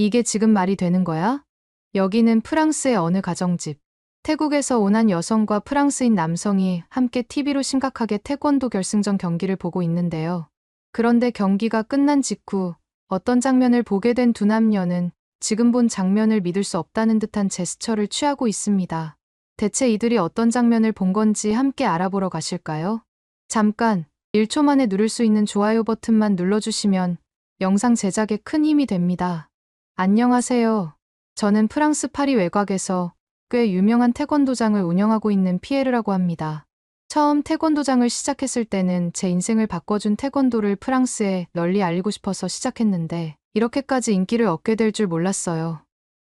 이게 지금 말이 되는 거야? 여기는 프랑스의 어느 가정집. 태국에서 온 한 여성과 프랑스인 남성이 함께 TV로 심각하게 태권도 결승전 경기를 보고 있는데요. 그런데 경기가 끝난 직후 어떤 장면을 보게 된 두 남녀는 지금 본 장면을 믿을 수 없다는 듯한 제스처를 취하고 있습니다. 대체 이들이 어떤 장면을 본 건지 함께 알아보러 가실까요? 잠깐 1초 만에 누를 수 있는 좋아요 버튼만 눌러주시면 영상 제작에 큰 힘이 됩니다. 안녕하세요. 저는 프랑스 파리 외곽에서 꽤 유명한 태권도장을 운영하고 있는 피에르라고 합니다. 처음 태권도장을 시작했을 때는 제 인생을 바꿔준 태권도를 프랑스에 널리 알리고 싶어서 시작했는데 이렇게까지 인기를 얻게 될 줄 몰랐어요.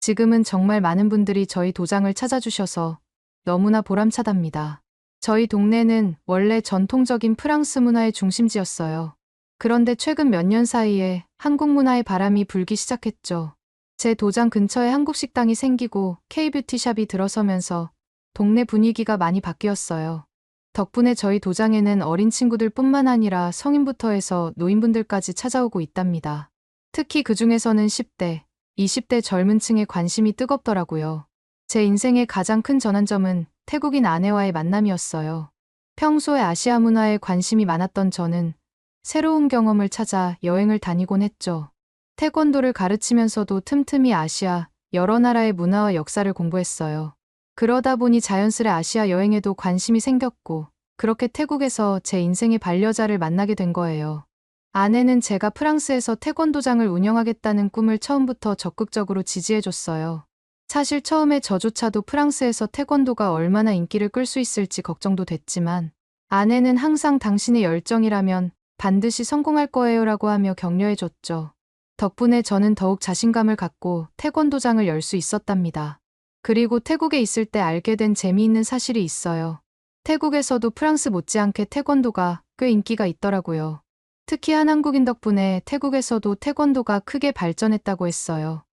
지금은 정말 많은 분들이 저희 도장을 찾아주셔서 너무나 보람차답니다. 저희 동네는 원래 전통적인 프랑스 문화의 중심지였어요. 그런데 최근 몇 년 사이에 한국 문화의 바람이 불기 시작했죠. 제 도장 근처에 한국 식당이 생기고 K-뷰티샵이 들어서면서 동네 분위기가 많이 바뀌었어요. 덕분에 저희 도장에는 어린 친구들 뿐만 아니라 성인부터 해서 노인분들까지 찾아오고 있답니다. 특히 그 중에서는 10대, 20대 젊은 층의 관심이 뜨겁더라고요. 제 인생의 가장 큰 전환점은 태국인 아내와의 만남이었어요. 평소에 아시아 문화에 관심이 많았던 저는 새로운 경험을 찾아 여행을 다니곤 했죠. 태권도를 가르치면서도 틈틈이 아시아 여러 나라의 문화와 역사를 공부했어요. 그러다 보니 자연스레 아시아 여행에도 관심이 생겼고 그렇게 태국에서 제 인생의 반려자를 만나게 된 거예요. 아내는 제가 프랑스에서 태권도장을 운영하겠다는 꿈을 처음부터 적극적으로 지지해줬어요. 사실 처음에 저조차도 프랑스에서 태권도가 얼마나 인기를 끌 수 있을지 걱정도 됐지만 아내는 항상 당신의 열정이라면 반드시 성공할 거예요라고 하며 격려해줬죠. 덕분에 저는 더욱 자신감을 갖고 태권도장을 열 수 있었답니다. 그리고 태국에 있을 때 알게 된 재미있는 사실이 있어요. 태국에서도 프랑스 못지않게 태권도가 꽤 인기가 있더라고요. 특히 한 한국인 덕분에 태국에서도 태권도가 크게 발전했다고 했어요.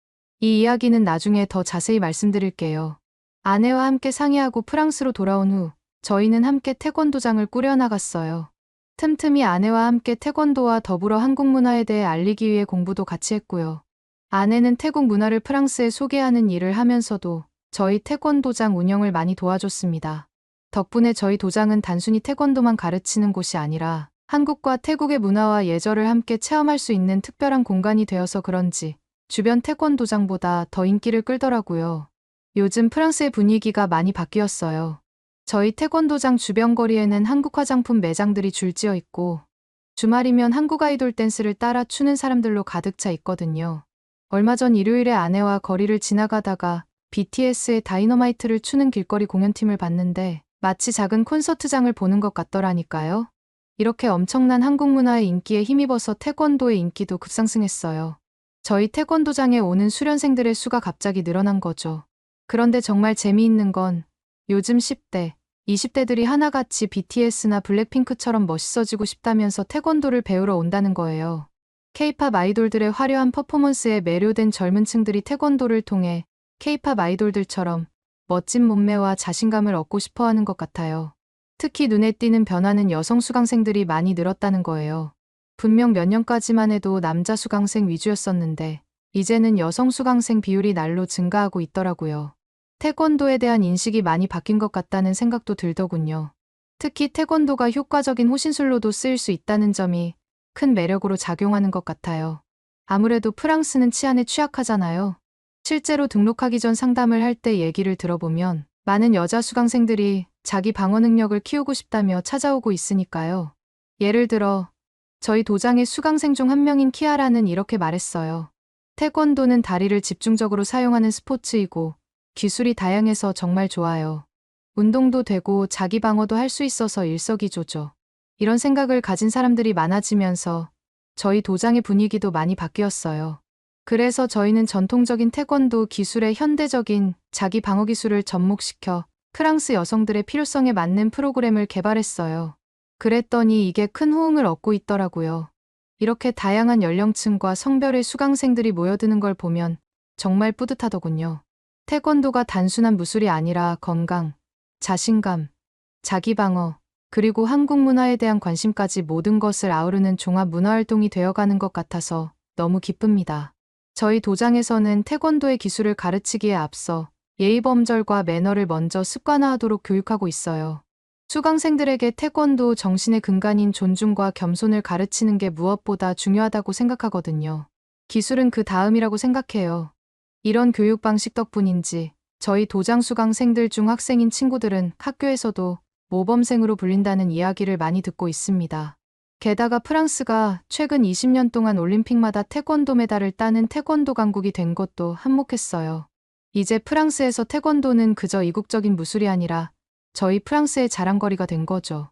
이 이야기는 나중에 더 자세히 말씀드릴게요. 아내와 함께 상의하고 프랑스로 돌아온 후 저희는 함께 태권도장을 꾸려나갔어요. 틈틈이 아내와 함께 태권도와 더불어 한국 문화에 대해 알리기 위해 공부도 같이 했고요. 아내는 태국 문화를 프랑스에 소개하는 일을 하면서도 저희 태권도장 운영을 많이 도와줬습니다. 덕분에 저희 도장은 단순히 태권도만 가르치는 곳이 아니라 한국과 태국의 문화와 예절을 함께 체험할 수 있는 특별한 공간이 되어서 그런지 주변 태권도장보다 더 인기를 끌더라고요. 요즘 프랑스의 분위기가 많이 바뀌었어요. 저희 태권도장 주변 거리에는 한국 화장품 매장들이 줄지어 있고 주말이면 한국 아이돌 댄스를 따라 추는 사람들로 가득 차 있거든요. 얼마 전 일요일에 아내와 거리를 지나가다가 BTS의 다이너마이트를 추는 길거리 공연팀을 봤는데 마치 작은 콘서트장을 보는 것 같더라니까요. 이렇게 엄청난 한국 문화의 인기에 힘입어서 태권도의 인기도 급상승했어요. 저희 태권도장에 오는 수련생들의 수가 갑자기 늘어난 거죠. 그런데 정말 재미있는 건 요즘 10대, 20대들이 하나같이 BTS나 블랙핑크처럼 멋있어지고 싶다면서 태권도를 배우러 온다는 거예요. K-팝 아이돌들의 화려한 퍼포먼스에 매료된 젊은 층들이 태권도를 통해 K-팝 아이돌들처럼 멋진 몸매와 자신감을 얻고 싶어 하는 것 같아요. 특히 눈에 띄는 변화는 여성 수강생들이 많이 늘었다는 거예요. 분명 몇 년까지만 해도 남자 수강생 위주였었는데 이제는 여성 수강생 비율이 날로 증가하고 있더라고요. 태권도에 대한 인식이 많이 바뀐 것 같다는 생각도 들더군요. 특히 태권도가 효과적인 호신술로도 쓰일 수 있다는 점이 큰 매력으로 작용하는 것 같아요. 아무래도 프랑스는 치안에 취약하잖아요. 실제로 등록하기 전 상담을 할 때 얘기를 들어보면 많은 여자 수강생들이 자기 방어 능력을 키우고 싶다며 찾아오고 있으니까요. 예를 들어 저희 도장의 수강생 중 한 명인 키아라는 이렇게 말했어요. 태권도는 다리를 집중적으로 사용하는 스포츠이고 기술이 다양해서 정말 좋아요. 운동도 되고 자기 방어도 할 수 있어서 일석이조죠. 이런 생각을 가진 사람들이 많아지면서 저희 도장의 분위기도 많이 바뀌었어요. 그래서 저희는 전통적인 태권도 기술에 현대적인 자기 방어 기술을 접목시켜 프랑스 여성들의 필요성에 맞는 프로그램을 개발했어요. 그랬더니 이게 큰 호응을 얻고 있더라고요. 이렇게 다양한 연령층과 성별의 수강생들이 모여드는 걸 보면 정말 뿌듯하더군요. 태권도가 단순한 무술이 아니라 건강, 자신감, 자기 방어, 그리고 한국 문화에 대한 관심까지 모든 것을 아우르는 종합 문화활동이 되어가는 것 같아서 너무 기쁩니다. 저희 도장에서는 태권도의 기술을 가르치기에 앞서 예의범절과 매너를 먼저 습관화하도록 교육하고 있어요. 수강생들에게 태권도 정신의 근간인 존중과 겸손을 가르치는 게 무엇보다 중요하다고 생각하거든요. 기술은 그 다음이라고 생각해요. 이런 교육 방식 덕분인지 저희 도장 수강생들 중 학생인 친구들은 학교에서도 모범생으로 불린다는 이야기를 많이 듣고 있습니다. 게다가 프랑스가 최근 20년 동안 올림픽마다 태권도 메달을 따는 태권도 강국이 된 것도 한몫했어요. 이제 프랑스에서 태권도는 그저 이국적인 무술이 아니라 저희 프랑스의 자랑거리가 된 거죠.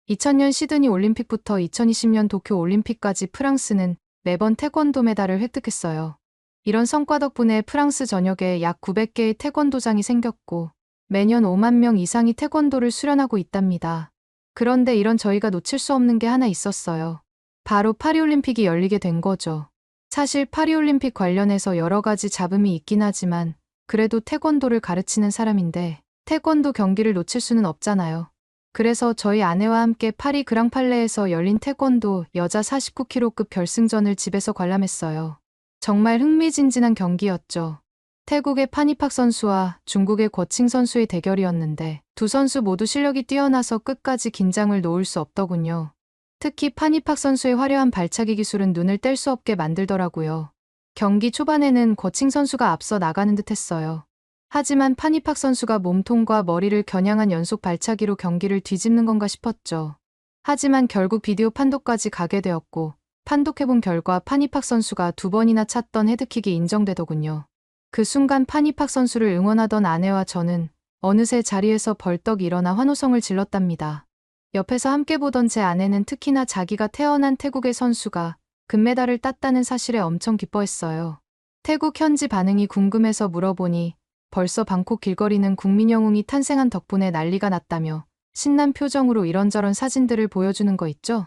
2000년 시드니 올림픽부터 2020년 도쿄 올림픽까지 프랑스는 매번 태권도 메달을 획득했어요. 이런 성과 덕분에 프랑스 전역에 약 900개의 태권도장이 생겼고 매년 5만 명 이상이 태권도를 수련하고 있답니다. 그런데 이런 저희가 놓칠 수 없는 게 하나 있었어요. 바로 파리올림픽이 열리게 된 거죠. 사실 파리올림픽 관련해서 여러 가지 잡음이 있긴 하지만 그래도 태권도를 가르치는 사람인데 태권도 경기를 놓칠 수는 없잖아요. 그래서 저희 아내와 함께 파리 그랑팔레에서 열린 태권도 여자 49kg급 결승전을 집에서 관람했어요. 정말 흥미진진한 경기였죠. 태국의 파니팍 선수와 중국의 거칭 선수의 대결이었는데 두 선수 모두 실력이 뛰어나서 끝까지 긴장을 놓을 수 없더군요. 특히 파니팍 선수의 화려한 발차기 기술은 눈을 뗄 수 없게 만들더라고요. 경기 초반에는 거칭 선수가 앞서 나가는 듯 했어요. 하지만 파니팍 선수가 몸통과 머리를 겨냥한 연속 발차기로 경기를 뒤집는 건가 싶었죠. 하지만 결국 비디오 판독까지 가게 되었고 판독해본 결과 파니팍 선수가 2번이나 찼던 헤드킥이 인정되더군요. 그 순간 파니팍 선수를 응원하던 아내와 저는 어느새 자리에서 벌떡 일어나 환호성을 질렀답니다. 옆에서 함께 보던 제 아내는 특히나 자기가 태어난 태국의 선수가 금메달을 땄다는 사실에 엄청 기뻐했어요. 태국 현지 반응이 궁금해서 물어보니 벌써 방콕 길거리는 국민 영웅이 탄생한 덕분에 난리가 났다며 신난 표정으로 이런저런 사진들을 보여주는 거 있죠?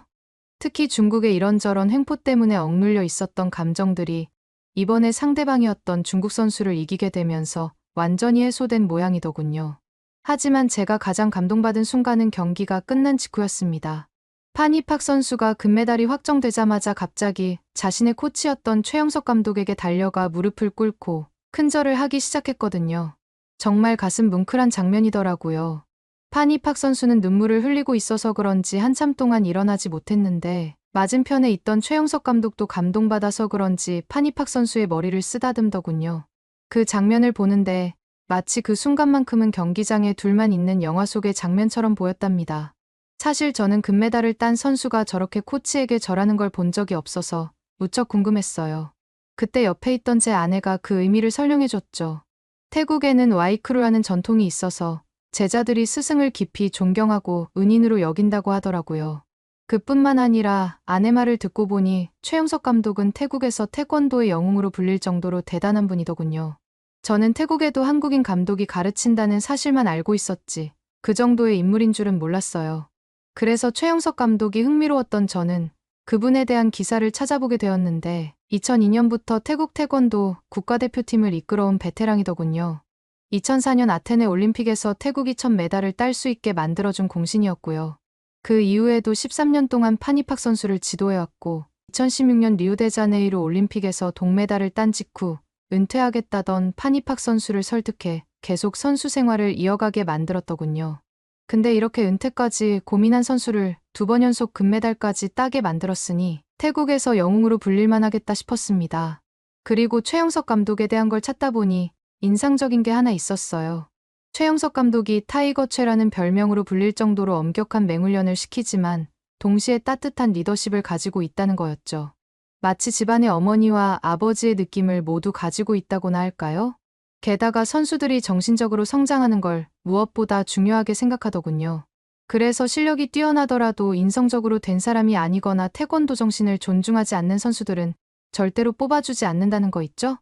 특히 중국의 이런저런 횡포 때문에 억눌려 있었던 감정들이 이번에 상대방이었던 중국 선수를 이기게 되면서 완전히 해소된 모양이더군요. 하지만 제가 가장 감동받은 순간은 경기가 끝난 직후였습니다. 파니팍 선수가 금메달이 확정되자마자 갑자기 자신의 코치였던 최영석 감독에게 달려가 무릎을 꿇고 큰절을 하기 시작했거든요. 정말 가슴 뭉클한 장면이더라고요. 파니팍 선수는 눈물을 흘리고 있어서 그런지 한참 동안 일어나지 못했는데 맞은편에 있던 최영석 감독도 감동받아서 그런지 파니팍 선수의 머리를 쓰다듬더군요. 그 장면을 보는데 마치 그 순간만큼은 경기장에 둘만 있는 영화 속의 장면처럼 보였답니다. 사실 저는 금메달을 딴 선수가 저렇게 코치에게 절하는 걸 본 적이 없어서 무척 궁금했어요. 그때 옆에 있던 제 아내가 그 의미를 설명해줬죠. 태국에는 와이크루라는 전통이 있어서 제자들이 스승을 깊이 존경하고 은인으로 여긴다고 하더라고요. 그뿐만 아니라 아내 말을 듣고 보니 최영석 감독은 태국에서 태권도의 영웅으로 불릴 정도로 대단한 분이더군요. 저는 태국에도 한국인 감독이 가르친다는 사실만 알고 있었지 그 정도의 인물인 줄은 몰랐어요. 그래서 최영석 감독이 흥미로웠던 저는 그분에 대한 기사를 찾아보게 되었는데 2002년부터 태국 태권도 국가대표팀을 이끌어온 베테랑이더군요. 2004년 아테네 올림픽에서 태국이 첫 메달을 딸 수 있게 만들어준 공신이었고요. 그 이후에도 13년 동안 파니팍 선수를 지도해왔고 2016년 리우데자네이루 올림픽에서 동메달을 딴 직후 은퇴하겠다던 파니팍 선수를 설득해 계속 선수 생활을 이어가게 만들었더군요. 근데 이렇게 은퇴까지 고민한 선수를 2번 연속 금메달까지 따게 만들었으니 태국에서 영웅으로 불릴만 하겠다 싶었습니다. 그리고 최영석 감독에 대한 걸 찾다 보니 인상적인 게 하나 있었어요. 최영석 감독이 타이거 최라는 별명으로 불릴 정도로 엄격한 맹훈련을 시키지만 동시에 따뜻한 리더십을 가지고 있다는 거였죠. 마치 집안의 어머니와 아버지의 느낌을 모두 가지고 있다고나 할까요? 게다가 선수들이 정신적으로 성장하는 걸 무엇보다 중요하게 생각하더군요. 그래서 실력이 뛰어나더라도 인성적으로 된 사람이 아니거나 태권도 정신을 존중하지 않는 선수들은 절대로 뽑아주지 않는다는 거 있죠?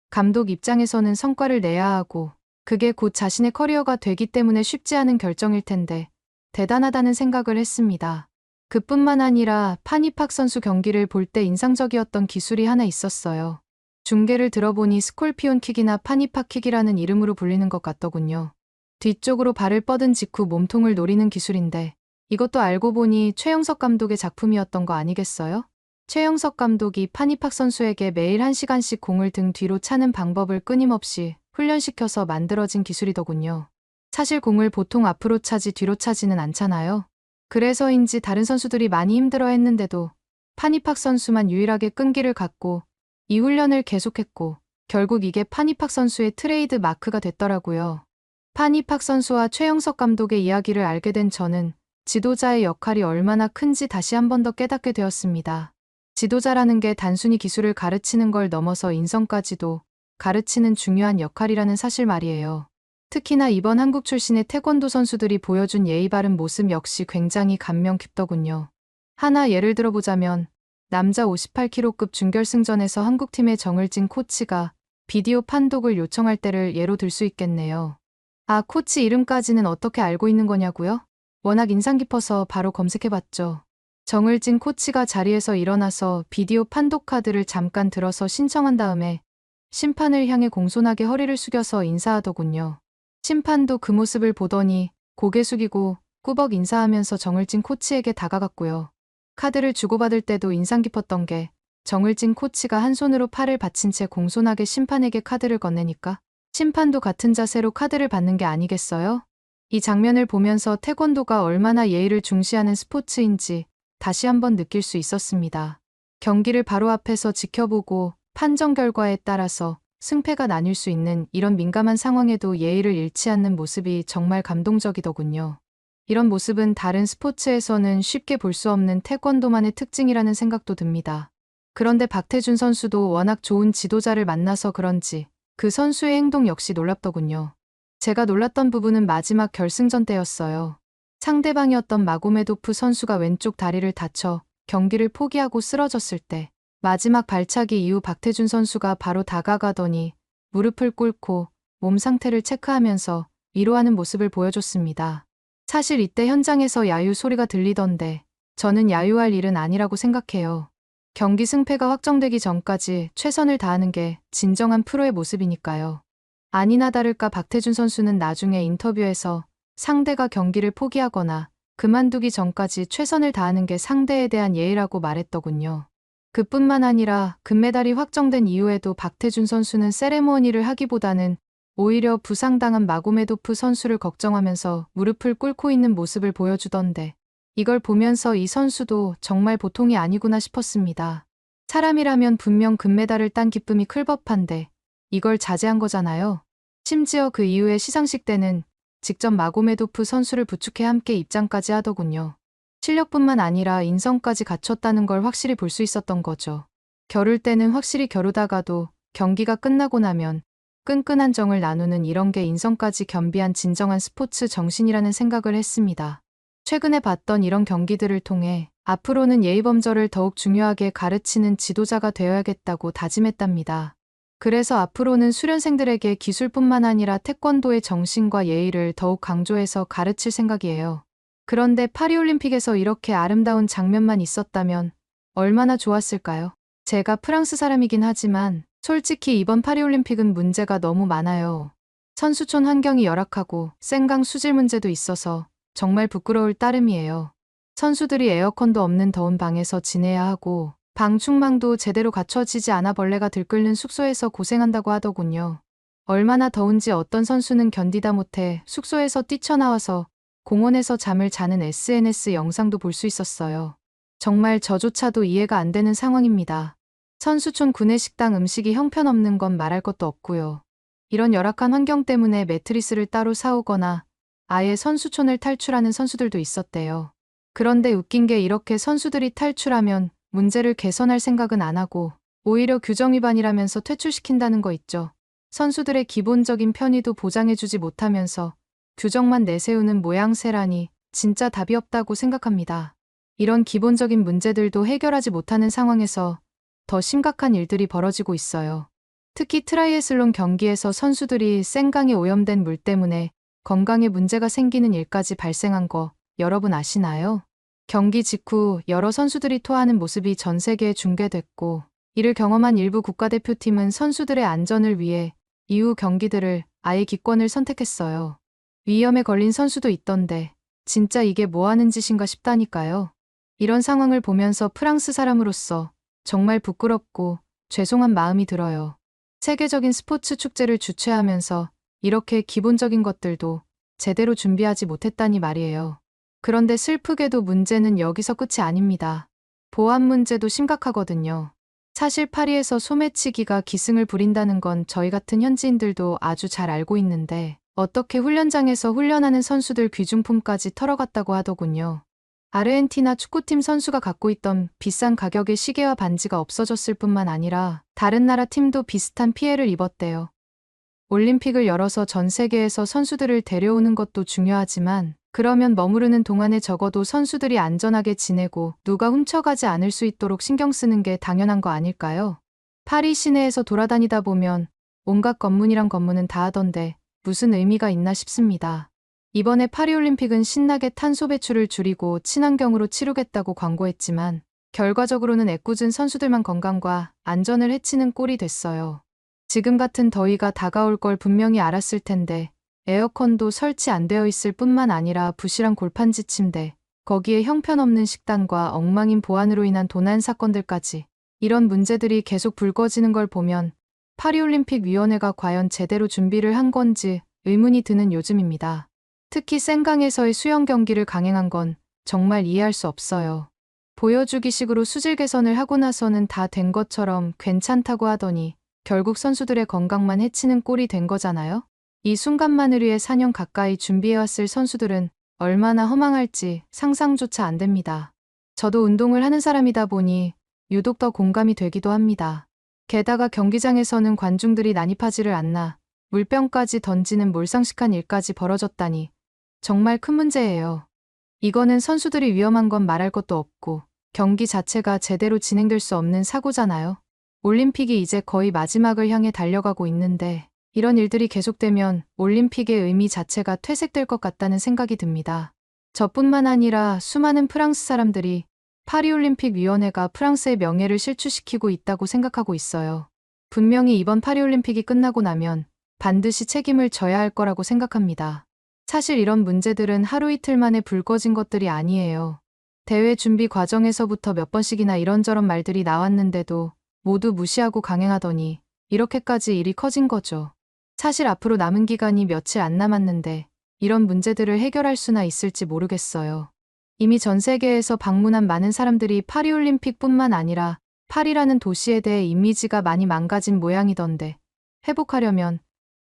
감독 입장에서는 성과를 내야 하고 그게 곧 자신의 커리어가 되기 때문에 쉽지 않은 결정일 텐데 대단하다는 생각을 했습니다. 그뿐만 아니라 파니팍 선수 경기를 볼 때 인상적이었던 기술이 하나 있었어요. 중계를 들어보니 스콜피온 킥이나 파니팍 킥이라는 이름으로 불리는 것 같더군요. 뒤쪽으로 발을 뻗은 직후 몸통을 노리는 기술인데 이것도 알고 보니 최영석 감독의 작품이었던 거 아니겠어요? 최영석 감독이 파니팍 선수에게 매일 1시간씩 공을 등 뒤로 차는 방법을 끊임없이 훈련시켜서 만들어진 기술이더군요. 사실 공을 보통 앞으로 차지 뒤로 차지는 않잖아요. 그래서인지 다른 선수들이 많이 힘들어 했는데도 파니팍 선수만 유일하게 끈기를 갖고 이 훈련을 계속했고 결국 이게 파니팍 선수의 트레이드 마크가 됐더라고요. 파니팍 선수와 최영석 감독의 이야기를 알게 된 저는 지도자의 역할이 얼마나 큰지 다시 한 번 더 깨닫게 되었습니다. 지도자라는 게 단순히 기술을 가르치는 걸 넘어서 인성까지도 가르치는 중요한 역할이라는 사실 말이에요. 특히나 이번 한국 출신의 태권도 선수들이 보여준 예의 바른 모습 역시 굉장히 감명 깊더군요. 하나 예를 들어보자면 남자 58kg급 준결승전에서 한국팀의 정을진 코치가 비디오 판독을 요청할 때를 예로 들 수 있겠네요. 아, 코치 이름까지는 어떻게 알고 있는 거냐고요? 워낙 인상 깊어서 바로 검색해봤죠. 정을진 코치가 자리에서 일어나서 비디오 판독 카드를 잠깐 들어서 신청한 다음에 심판을 향해 공손하게 허리를 숙여서 인사하더군요. 심판도 그 모습을 보더니 고개 숙이고 꾸벅 인사하면서 정을진 코치에게 다가갔고요. 카드를 주고받을 때도 인상 깊었던 게 정을진 코치가 한 손으로 팔을 받친 채 공손하게 심판에게 카드를 건네니까 심판도 같은 자세로 카드를 받는 게 아니겠어요? 이 장면을 보면서 태권도가 얼마나 예의를 중시하는 스포츠인지 다시 한번 느낄 수 있었습니다. 경기를 바로 앞에서 지켜보고 판정 결과에 따라서 승패가 나뉠 수 있는 이런 민감한 상황에도 예의를 잃지 않는 모습이 정말 감동적이더군요. 이런 모습은 다른 스포츠에서는 쉽게 볼 수 없는 태권도만의 특징이라는 생각도 듭니다. 그런데 박태준 선수도 워낙 좋은 지도자를 만나서 그런지 그 선수의 행동 역시 놀랍더군요. 제가 놀랐던 부분은 마지막 결승전 때였어요. 상대방이었던 마고메도프 선수가 왼쪽 다리를 다쳐 경기를 포기하고 쓰러졌을 때 마지막 발차기 이후 박태준 선수가 바로 다가가더니 무릎을 꿇고 몸 상태를 체크하면서 위로하는 모습을 보여줬습니다. 사실 이때 현장에서 야유 소리가 들리던데 저는 야유할 일은 아니라고 생각해요. 경기 승패가 확정되기 전까지 최선을 다하는 게 진정한 프로의 모습이니까요. 아니나 다를까 박태준 선수는 나중에 인터뷰에서 상대가 경기를 포기하거나 그만두기 전까지 최선을 다하는 게 상대에 대한 예의라고 말했더군요. 그뿐만 아니라 금메달이 확정된 이후에도 박태준 선수는 세레모니를 하기보다는 오히려 부상당한 마고메도프 선수를 걱정하면서 무릎을 꿇고 있는 모습을 보여주던데 이걸 보면서 이 선수도 정말 보통이 아니구나 싶었습니다. 사람이라면 분명 금메달을 딴 기쁨이 클 법한데 이걸 자제한 거잖아요. 심지어 그 이후에 시상식 때는 직접 마고메도프 선수를 부축해 함께 입장까지 하더군요. 실력뿐만 아니라 인성까지 갖췄다는 걸 확실히 볼 수 있었던 거죠. 겨룰 때는 확실히 겨루다가도 경기가 끝나고 나면 끈끈한 정을 나누는 이런 게 인성까지 겸비한 진정한 스포츠 정신이라는 생각을 했습니다. 최근에 봤던 이런 경기들을 통해 앞으로는 예의범절을 더욱 중요하게 가르치는 지도자가 되어야겠다고 다짐했답니다. 그래서 앞으로는 수련생들에게 기술뿐만 아니라 태권도의 정신과 예의를 더욱 강조해서 가르칠 생각이에요. 그런데 파리올림픽에서 이렇게 아름다운 장면만 있었다면 얼마나 좋았을까요? 제가 프랑스 사람이긴 하지만 솔직히 이번 파리올림픽은 문제가 너무 많아요. 선수촌 환경이 열악하고 생강 수질 문제도 있어서 정말 부끄러울 따름이에요. 선수들이 에어컨도 없는 더운 방에서 지내야 하고 방충망도 제대로 갖춰지지 않아 벌레가 들끓는 숙소에서 고생한다고 하더군요. 얼마나 더운지 어떤 선수는 견디다 못해 숙소에서 뛰쳐나와서 공원에서 잠을 자는 SNS 영상도 볼 수 있었어요. 정말 저조차도 이해가 안 되는 상황입니다. 선수촌 구내식당 음식이 형편없는 건 말할 것도 없고요. 이런 열악한 환경 때문에 매트리스를 따로 사오거나 아예 선수촌을 탈출하는 선수들도 있었대요. 그런데 웃긴 게 이렇게 선수들이 탈출하면 문제를 개선할 생각은 안 하고 오히려 규정 위반이라면서 퇴출시킨다는 거 있죠. 선수들의 기본적인 편의도 보장해주지 못하면서 규정만 내세우는 모양새라니 진짜 답이 없다고 생각합니다. 이런 기본적인 문제들도 해결하지 못하는 상황에서 더 심각한 일들이 벌어지고 있어요. 특히 트라이애슬론 경기에서 선수들이 생강에 오염된 물 때문에 건강에 문제가 생기는 일까지 발생한 거 여러분 아시나요? 경기 직후 여러 선수들이 토하는 모습이 전 세계에 중계됐고 이를 경험한 일부 국가대표팀은 선수들의 안전을 위해 이후 경기들을 아예 기권을 선택했어요. 위험에 걸린 선수도 있던데 진짜 이게 뭐 하는 짓인가 싶다니까요. 이런 상황을 보면서 프랑스 사람으로서 정말 부끄럽고 죄송한 마음이 들어요. 세계적인 스포츠 축제를 주최하면서 이렇게 기본적인 것들도 제대로 준비하지 못했다니 말이에요. 그런데 슬프게도 문제는 여기서 끝이 아닙니다. 보안 문제도 심각하거든요. 사실 파리에서 소매치기가 기승을 부린다는 건 저희 같은 현지인들도 아주 잘 알고 있는데 어떻게 훈련장에서 훈련하는 선수들 귀중품까지 털어갔다고 하더군요. 아르헨티나 축구팀 선수가 갖고 있던 비싼 가격의 시계와 반지가 없어졌을 뿐만 아니라 다른 나라 팀도 비슷한 피해를 입었대요. 올림픽을 열어서 전 세계에서 선수들을 데려오는 것도 중요하지만 그러면 머무르는 동안에 적어도 선수들이 안전하게 지내고 누가 훔쳐가지 않을 수 있도록 신경 쓰는 게 당연한 거 아닐까요? 파리 시내에서 돌아다니다 보면 온갖 검문이란 검문은 다 하던데 무슨 의미가 있나 싶습니다. 이번에 파리올림픽은 신나게 탄소 배출을 줄이고 친환경으로 치르겠다고 광고했지만 결과적으로는 애꿎은 선수들만 건강과 안전을 해치는 꼴이 됐어요. 지금 같은 더위가 다가올 걸 분명히 알았을 텐데 에어컨도 설치 안 되어 있을 뿐만 아니라 부실한 골판지 침대, 거기에 형편없는 식단과 엉망인 보안으로 인한 도난 사건들까지 이런 문제들이 계속 불거지는 걸 보면 파리올림픽 위원회가 과연 제대로 준비를 한 건지 의문이 드는 요즘입니다. 특히 센강에서의 수영 경기를 강행한 건 정말 이해할 수 없어요. 보여주기식으로 수질 개선을 하고 나서는 다 된 것처럼 괜찮다고 하더니 결국 선수들의 건강만 해치는 꼴이 된 거잖아요. 이 순간만을 위해 4년 가까이 준비해왔을 선수들은 얼마나 허망할지 상상조차 안 됩니다. 저도 운동을 하는 사람이다 보니 유독 더 공감이 되기도 합니다. 게다가 경기장에서는 관중들이 난입하지를 않나 물병까지 던지는 몰상식한 일까지 벌어졌다니 정말 큰 문제예요. 이거는 선수들이 위험한 건 말할 것도 없고 경기 자체가 제대로 진행될 수 없는 사고잖아요. 올림픽이 이제 거의 마지막을 향해 달려가고 있는데 이런 일들이 계속되면 올림픽의 의미 자체가 퇴색될 것 같다는 생각이 듭니다. 저뿐만 아니라 수많은 프랑스 사람들이 파리올림픽 위원회가 프랑스의 명예를 실추시키고 있다고 생각하고 있어요. 분명히 이번 파리올림픽이 끝나고 나면 반드시 책임을 져야 할 거라고 생각합니다. 사실 이런 문제들은 하루 이틀 만에 불거진 것들이 아니에요. 대회 준비 과정에서부터 몇 번씩이나 이런저런 말들이 나왔는데도 모두 무시하고 강행하더니 이렇게까지 일이 커진 거죠. 사실 앞으로 남은 기간이 며칠 안 남았는데 이런 문제들을 해결할 수나 있을지 모르겠어요. 이미 전 세계에서 방문한 많은 사람들이 파리올림픽뿐만 아니라 파리라는 도시에 대해 이미지가 많이 망가진 모양이던데 회복하려면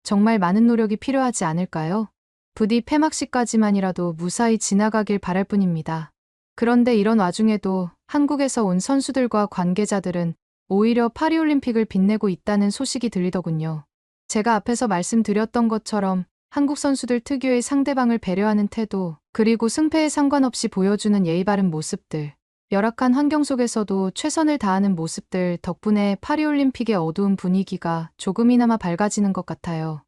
정말 많은 노력이 필요하지 않을까요? 부디 폐막식까지만이라도 무사히 지나가길 바랄 뿐입니다. 그런데 이런 와중에도 한국에서 온 선수들과 관계자들은 오히려 파리올림픽을 빛내고 있다는 소식이 들리더군요. 제가 앞에서 말씀드렸던 것처럼 한국 선수들 특유의 상대방을 배려하는 태도, 그리고 승패에 상관없이 보여주는 예의 바른 모습들, 열악한 환경 속에서도 최선을 다하는 모습들 덕분에 파리올림픽의 어두운 분위기가 조금이나마 밝아지는 것 같아요.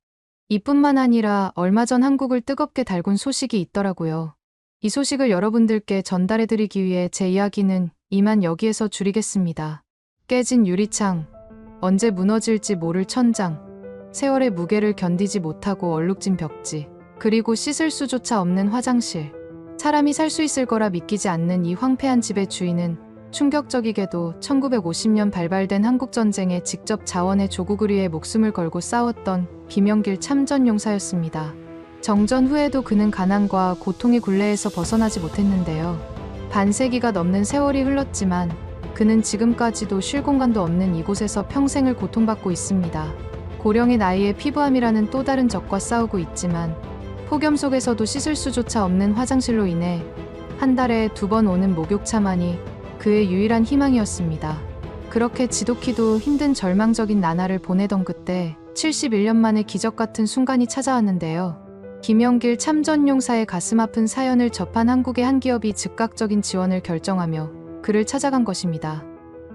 이뿐만 아니라 얼마 전 한국을 뜨겁게 달군 소식이 있더라고요. 이 소식을 여러분들께 전달해드리기 위해 제 이야기는 이만 여기에서 줄이겠습니다. 깨진 유리창, 언제 무너질지 모를 천장, 세월의 무게를 견디지 못하고 얼룩진 벽지, 그리고 씻을 수조차 없는 화장실. 사람이 살 수 있을 거라 믿기지 않는 이 황폐한 집의 주인은 충격적이게도 1950년 발발된 한국전쟁에 직접 자원의 조국을 위해 목숨을 걸고 싸웠던 김영길 참전용사였습니다. 정전 후에도 그는 가난과 고통의 굴레에서 벗어나지 못했는데요. 반세기가 넘는 세월이 흘렀지만 그는 지금까지도 쉴 공간도 없는 이곳에서 평생을 고통받고 있습니다. 고령의 나이에 피부암이라는 또 다른 적과 싸우고 있지만 폭염 속에서도 씻을 수조차 없는 화장실로 인해 한 달에 2번 오는 목욕차만이 그의 유일한 희망이었습니다. 그렇게 지독히도 힘든 절망적인 나날을 보내던 그때 71년 만에 기적 같은 순간이 찾아왔는데요. 김영길 참전용사의 가슴 아픈 사연을 접한 한국의 한 기업이 즉각적인 지원을 결정하며 그를 찾아간 것입니다.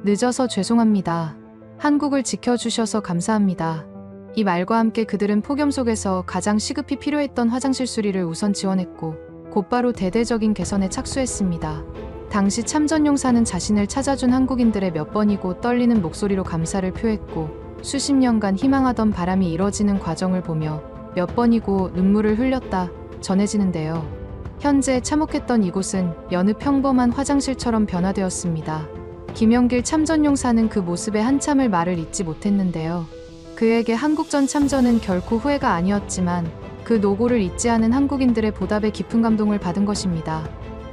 늦어서 죄송합니다. 한국을 지켜주셔서 감사합니다. 이 말과 함께 그들은 폭염 속에서 가장 시급히 필요했던 화장실 수리를 우선 지원했고 곧바로 대대적인 개선에 착수했습니다. 당시 참전용사는 자신을 찾아준 한국인들의 몇 번이고 떨리는 목소리로 감사를 표했고 수십 년간 희망하던 바람이 이뤄지는 과정을 보며 몇 번이고 눈물을 흘렸다 전해지는데요. 현재 참혹했던 이곳은 여느 평범한 화장실처럼 변화되었습니다. 김영길 참전용사는 그 모습에 한참을 말을 잇지 못했는데요. 그에게 한국전 참전은 결코 후회가 아니었지만 그 노고를 잊지 않은 한국인들의 보답에 깊은 감동을 받은 것입니다.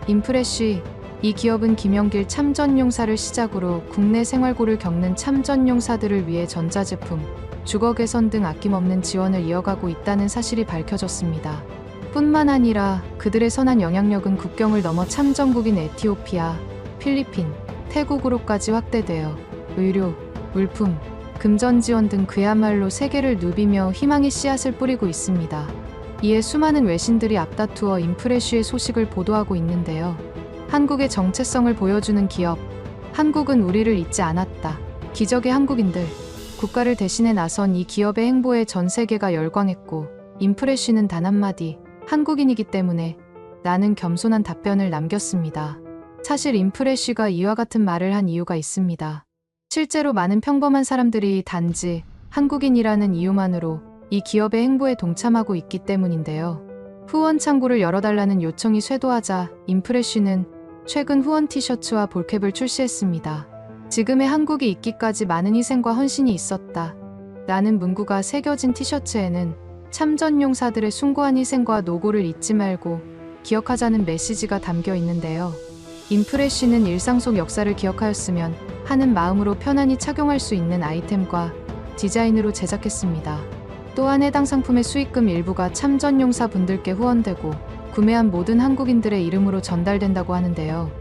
인프레쉬, 이 기업은 김영길 참전용사를 시작으로 국내 생활고를 겪는 참전용사들을 위해 전자제품, 주거 개선 등 아낌없는 지원을 이어가고 있다는 사실이 밝혀졌습니다. 뿐만 아니라 그들의 선한 영향력은 국경을 넘어 참전국인 에티오피아, 필리핀, 태국으로까지 확대되어 의료, 물품, 금전 지원 등 그야말로 세계를 누비며 희망의 씨앗을 뿌리고 있습니다. 이에 수많은 외신들이 앞다투어 인프레쉬의 소식을 보도하고 있는데요. 한국의 정체성을 보여주는 기업, 한국은 우리를 잊지 않았다. 기적의 한국인들, 국가를 대신해 나선 이 기업의 행보에 전 세계가 열광했고 인프레쉬는 단 한마디, 한국인이기 때문에 라는 겸손한 답변을 남겼습니다. 사실 인프레쉬가 이와 같은 말을 한 이유가 있습니다. 실제로 많은 평범한 사람들이 단지 한국인이라는 이유만으로 이 기업의 행보에 동참하고 있기 때문인데요. 후원 창구를 열어달라는 요청이 쇄도하자 인프레쉬는 최근 후원 티셔츠와 볼캡을 출시했습니다. 지금의 한국이 있기까지 많은 희생과 헌신이 있었다. 라는 문구가 새겨진 티셔츠에는 참전용사들의 숭고한 희생과 노고를 잊지 말고 기억하자는 메시지가 담겨 있는데요. 인프레쉬는 일상 속 역사를 기억하였으면 하는 마음으로 편안히 착용할 수 있는 아이템과 디자인으로 제작했습니다. 또한 해당 상품의 수익금 일부가 참전용사 분들께 후원되고 구매한 모든 한국인들의 이름으로 전달된다고 하는데요.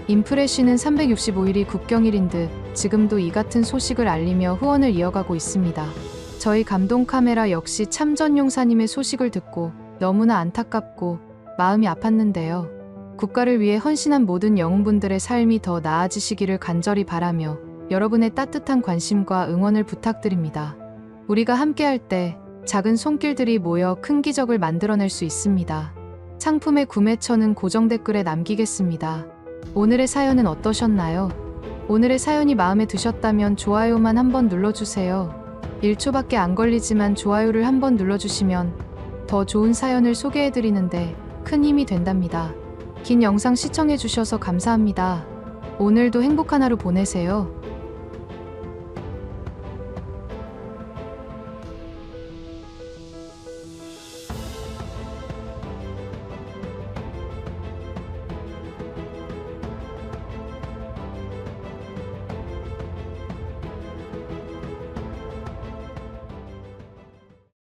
인프레쉬는 365일이 국경일인 듯 지금도 이 같은 소식을 알리며 후원을 이어가고 있습니다. 저희 감동 카메라 역시 참전용사님의 소식을 듣고 너무나 안타깝고 마음이 아팠는데요. 국가를 위해 헌신한 모든 영웅분들의 삶이 더 나아지시기를 간절히 바라며 여러분의 따뜻한 관심과 응원을 부탁드립니다. 우리가 함께할 때 작은 손길들이 모여 큰 기적을 만들어낼 수 있습니다. 상품의 구매처는 고정 댓글에 남기겠습니다. 오늘의 사연은 어떠셨나요? 오늘의 사연이 마음에 드셨다면 좋아요만 한번 눌러주세요. 1초밖에 안 걸리지만 좋아요를 한번 눌러주시면 더 좋은 사연을 소개해드리는데 큰 힘이 된답니다. 긴 영상 시청해주셔서 감사합니다. 오늘도 행복한 하루 보내세요.